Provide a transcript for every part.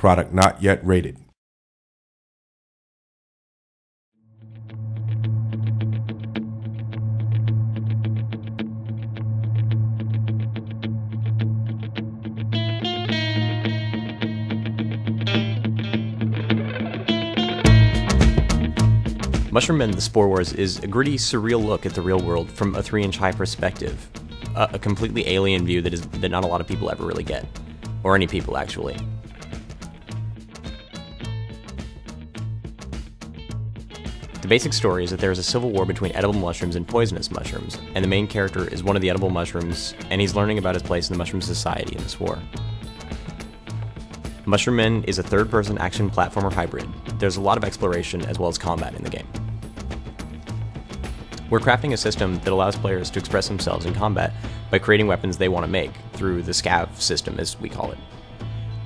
Product not yet rated. Mushroom Men: The Spore Wars is a gritty, surreal look at the real world from a 3-inch high perspective. A completely alien view that not a lot of people ever really get. Or any people, actually. The basic story is that there is a civil war between edible mushrooms and poisonous mushrooms, and the main character is one of the edible mushrooms, and he's learning about his place in the mushroom society in this war. Mushroom Men is a third-person action platformer hybrid. There's a lot of exploration as well as combat in the game. We're crafting a system that allows players to express themselves in combat by creating weapons they want to make, through the scav system as we call it.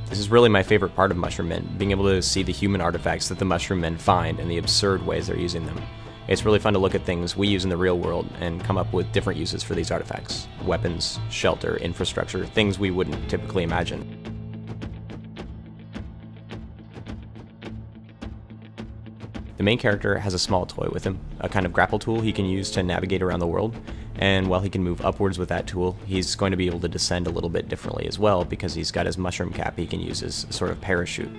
This is really my favorite part of Mushroom Men, being able to see the human artifacts that the Mushroom Men find and the absurd ways they're using them. It's really fun to look at things we use in the real world and come up with different uses for these artifacts. Weapons, shelter, infrastructure, things we wouldn't typically imagine. The main character has a small toy with him, a kind of grapple tool he can use to navigate around the world, and while he can move upwards with that tool, he's going to be able to descend a little bit differently as well because he's got his mushroom cap he can use as a sort of parachute.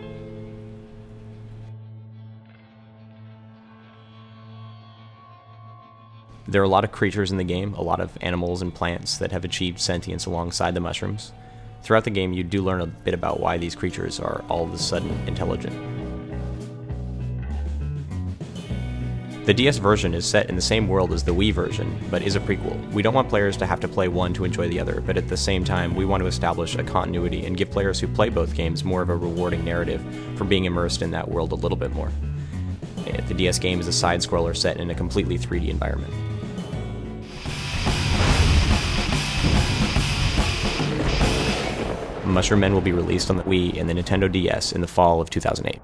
There are a lot of creatures in the game, a lot of animals and plants that have achieved sentience alongside the mushrooms. Throughout the game, you do learn a bit about why these creatures are all of a sudden intelligent. The DS version is set in the same world as the Wii version, but is a prequel. We don't want players to have to play one to enjoy the other, but at the same time, we want to establish a continuity and give players who play both games more of a rewarding narrative for being immersed in that world a little bit more. The DS game is a side-scroller set in a completely 3D environment. Mushroom Men will be released on the Wii and the Nintendo DS in the fall of 2008.